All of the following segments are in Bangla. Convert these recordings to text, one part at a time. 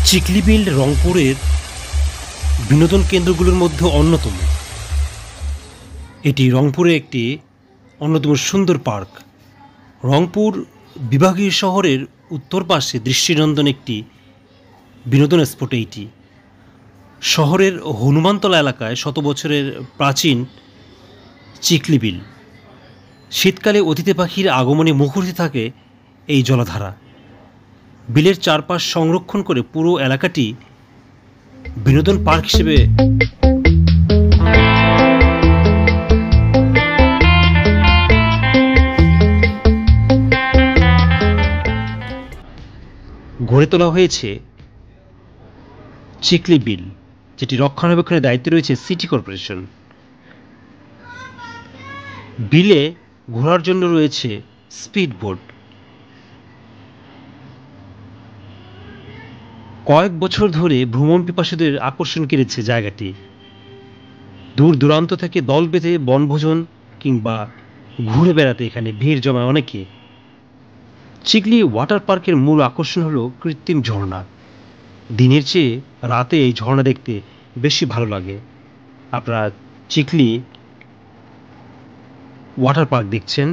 চিকলি বিল রংপুরের বিনোদন কেন্দ্রগুলোর মধ্যে অন্যতম। এটি রংপুরে একটি অন্যতম সুন্দর পার্ক। রংপুর বিভাগীয় শহরের উত্তর পাশে দৃষ্টিনন্দন একটি বিনোদন স্পট এইটি। শহরের হনুমানতলা এলাকায় শত বছরের প্রাচীন চিকলি বিল। শীতকালে অতিথি পাখির আগমনে মুখরিত থাকে এই জলাধারা। বিলের চারপাশ সংরক্ষণ করে পুরো এলাকাটি বিনোদন পার্ক হিসেবে গড়ে তোলা হয়েছে। চিকলি বিল, যেটি রক্ষণাবেক্ষণের দায়িত্বে রয়েছে সিটি কর্পোরেশন। বিলে ঘোরার জন্য রয়েছে স্পিড বোট। কয়েক বছর ধরে ভ্রমণ পিপাসুদের আকর্ষণ কেড়েছে জায়গাটি। দূর দূরান্ত থেকে দল বেঁধে বনভোজন কিংবা ঘুরে বেড়াতে এখানে ভিড় জমায় অনেকে। চিকলি ওয়াটার পার্কের মূল আকর্ষণ হলো কৃত্রিম ঝর্ণা। দিনের চেয়ে রাতে এই ঝর্ণা দেখতে বেশি ভালো লাগে। আপনারা চিকলি ওয়াটার পার্ক দেখছেন,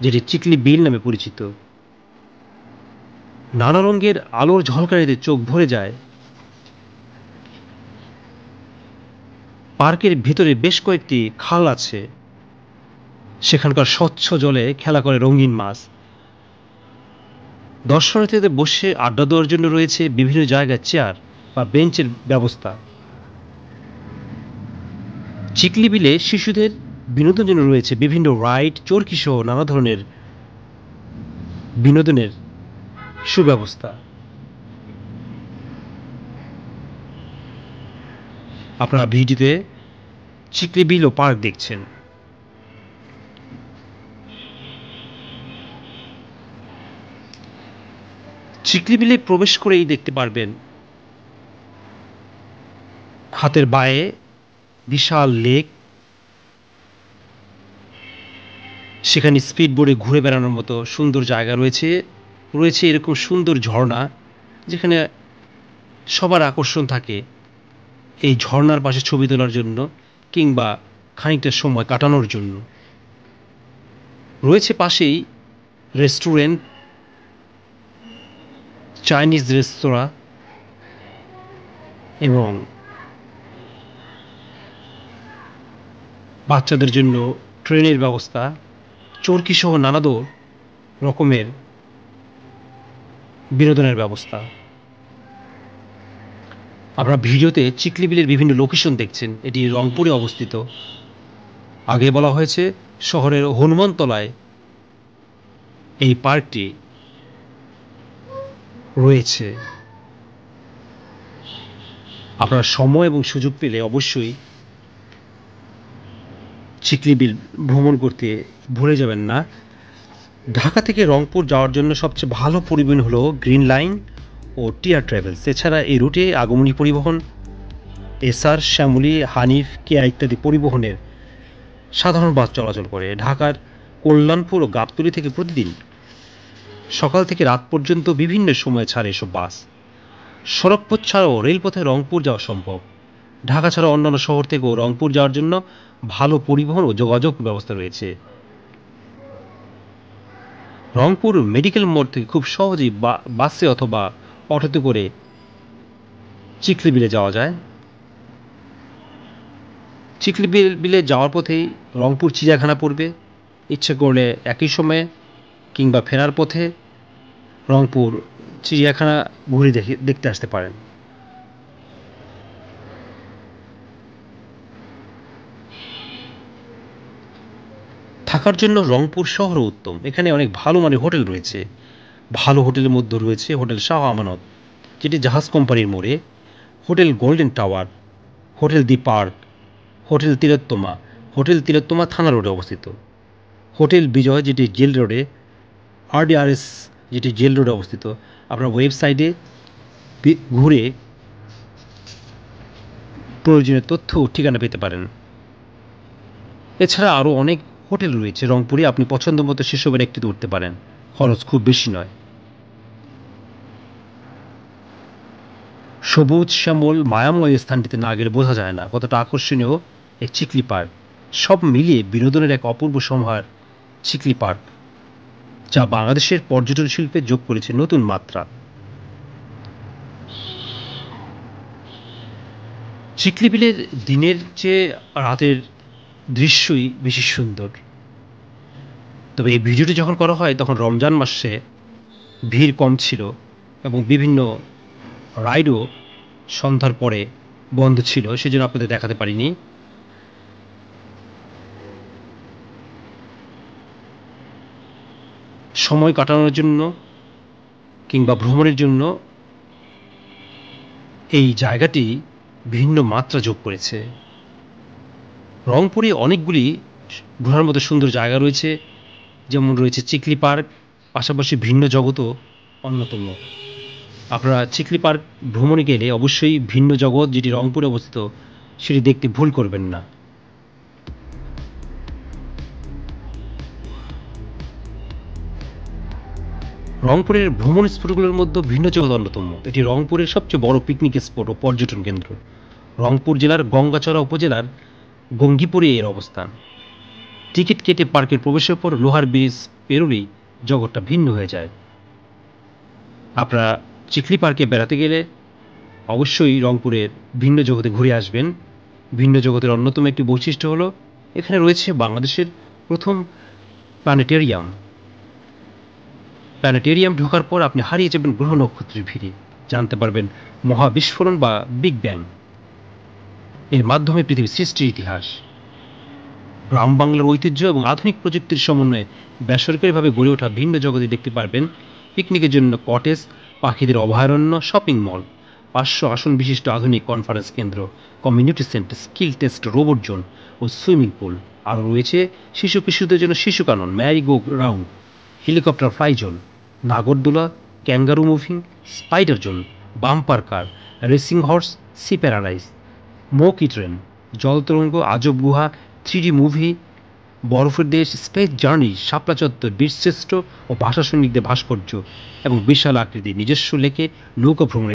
যেটি চিকলি বিল নামে পরিচিত। নানা রঙের আলোর ঝলকানিতে চোখ ভরে যায়। পার্কের ভিতরে বেশ কয়েকটি খাল আছে, সেখানকার স্বচ্ছ জলে খেলা করে রঙিন মাছ। দর্শনার্থীদের বসে আড্ডা দেওয়ার জন্য রয়েছে বিভিন্ন জায়গায় চেয়ার বা বেঞ্চের ব্যবস্থা। চিকলি বিলে শিশুদের বিনোদনের জন্য রয়েছে বিভিন্ন রাইড, চরকি সহ নানা ধরনের বিনোদনের সুব্যবস্থা। আপনারা ভিডিওতে চিকলি বিল ও পার্ক দেখছেন। চিকলি বিলে প্রবেশ করেই দেখতে পারবেন হাতের বায়ে বিশাল লেক। সেখানে স্পিড বোর্ডে ঘুরে বেড়ানোর মতো সুন্দর জায়গা রয়েছে। রয়েছে এরকম সুন্দর ঝর্ণা, যেখানে সবার আকর্ষণ থাকে এই ঝর্ণার পাশে ছবি তোলার জন্য কিংবা খানিকটা সময় কাটানোর জন্য। রয়েছে পাশেই রেস্টুরেন্ট, চাইনিজ রেস্তোরাঁ এবং বাচ্চাদের জন্য ট্রেনের ব্যবস্থা, চরকি সহ নানা রকমের বিনোদনের ব্যবস্থা। আপনারা ভিডিওতে চিকলি বিলের বিভিন্ন লোকেশন দেখছেন। এটি রংপুরে অবস্থিত। আগে বলা হয়েছে শহরের হনুমানতলায় এই পার্কটি রয়েছে। আপনারা সময় এবং সুযোগ পেলে অবশ্যই চিকলি বিল ভ্রমণ করতে ভুলে যাবেন না। ঢাকা থেকে রংপুর যাওয়ার জন্য সবচেয়ে ভালো পরিবহন হলো গ্রিন লাইন ও টিয়ার ট্রাভেলস। এছাড়া এই রুটে আগমনী পরিবহন, এসআর, শ্যামলী, হানিফ, কেয়া ইত্যাদি পরিবহনের সাধারণ বাস চলাচল করে। ঢাকার কল্যাণপুর ও গাবতলী থেকে প্রতিদিন সকাল থেকে রাত পর্যন্ত বিভিন্ন সময়ে ছাড়ে এসব বাস। সড়কপথ ছাড়াও রেলপথে রংপুর যাওয়া সম্ভব। ঢাকা ছাড়া অন্যান্য শহর থেকেও রংপুর যাওয়ার জন্য ভালো পরিবহন ও যোগাযোগ ব্যবস্থা রয়েছে। রংপুর মেডিকেল মোড় থেকে খুব সহজেই বাসে অথবা অটোতে করে চিকলি বিলে যাওয়া যায়। চিকলি বিলে যাওয়ার পথেই রংপুর চিড়িয়াখানা পড়বে। ইচ্ছে করলে একই সময়ে কিংবা ফেরার পথে রংপুর চিড়িয়াখানা ঘুরে দেখতে আসতে পারেন। থাকার জন্য রংপুর শহর উত্তম। এখানে অনেক ভালো মানের হোটেল রয়েছে। ভালো হোটেলের মধ্যে রয়েছে হোটেল শাহ আমানত, যেটি জাহাজ কোম্পানির মোড়ে, hotel golden tower, hotel the park, hotel Tilottama থানা রোডে অবস্থিত, হোটেল বিজয় যেটি জেল রোডে, RDRS যেটি জেল রোডে অবস্থিত। আপনার ওয়েবসাইটে ঘুরে প্রয়োজনীয় তথ্য ও ঠিকানা পেতে পারেন। এছাড়া আরও অনেক হোটেল রয়েছে রংপুরে। আপনি পছন্দ মতো সেসবের একটিতে উঠতে পারেন। খরচ খুব বেশি নয়। সবুজ শ্যামল মায়াময় স্থানটিতে না গেলে বোঝা যায় না কতটা আকর্ষণীয় এই চিকলি পার্ক। সব মিলিয়ে বিনোদনের এক অপূর্ব সমাহার চিকলি পার্ক, যা বাংলাদেশের পর্যটন শিল্পে যোগ করেছে নতুন মাত্রা। চিকলি বিলের দিনের চেয়ে রাতের দৃশ্যই বেশি সুন্দর। তবে এই ভিডিওটি যখন করা হয় তখন রমজান মাসে ভিড় কম ছিল এবং বিভিন্ন রাইডও সন্ধ্যার পরে বন্ধ ছিল, সেজন্য আপনাদের দেখাতে পারিনি। সময় কাটানোর জন্য কিংবা ভ্রমণের জন্য এই জায়গাটি ভিন্ন মাত্রা যোগ করেছে। রংপুরে অনেকগুলি ঘোরার মতো সুন্দর জায়গা রয়েছে, যেমন রয়েছে চিকলি পার্ক, পাশাপাশি ভিন্ন জগতও অন্যতম। আপনারা চিকলি পার্ক ভ্রমণে গেলে অবশ্যই ভিন্ন জগৎ, যেটি রংপুরে অবস্থিত, সেটি দেখতে ভুল করবেন না। রংপুরের ভ্রমণ স্পটগুলোর মধ্যে ভিন্ন জগৎ অন্যতম। এটি রংপুরের সবচেয়ে বড় পিকনিক স্পট ও পর্যটন কেন্দ্র। রংপুর জেলার গঙ্গাচড়া উপজেলার গঙ্গিপুরে এর অবস্থান। টিকিট কেটে পার্কের প্রবেশের পর লোহার ব্রিজ পেরোলেই জগৎটা ভিন্ন হয়ে যায়। আপনারা চিকলি পার্কে বেড়াতে গেলে অবশ্যই রংপুরের ভিন্ন জগতে ঘুরে আসবেন। ভিন্ন জগতের অন্যতম একটি বৈশিষ্ট্য হলো এখানে রয়েছে বাংলাদেশের প্রথম প্ল্যানেটেরিয়াম। প্ল্যানেটেরিয়াম ঢোকার পর আপনি হারিয়ে যাবেন গ্রহ নক্ষত্রের ভিড়ে, জানতে পারবেন মহাবিস্ফোরণ বা বিগ ব্যাং এর মাধ্যমে পৃথিবীর সৃষ্টির ইতিহাস। গ্রাম বাংলার ঐতিহ্য এবং আধুনিক প্রযুক্তির সমন্বয়ে বেসরকারিভাবে গড়ে ওঠা ভিন্ন জগতে দেখতে পারবেন পিকনিকের জন্য কটেজ, পাখিদের অভয়ারণ্য, শপিং মল, 500 আসন বিশিষ্ট আধুনিক কনফারেন্স কেন্দ্র, community centre, skill test, robot zone ও সুইমিং পুল। আরও রয়েছে শিশু কিশোরদের জন্য শিশু কানন, merry go round, helicopter fly zone, নাগরদোলা, kangaroo moving, spider zone, bumper car, racing horse, sea paradise, মোকি ট্রেন, জলতরঙ্গ, আজব গুহা, 3D মুভি, বরফের দেশ, স্পেস জার্নি, শাপলা চত্বর, বীরশ্রেষ্ঠ ও ভাষা সৈনিকদের ভাস্কর্য এবং বিশাল আকৃতির নিজস্ব লেকে নৌকা ভ্রমণের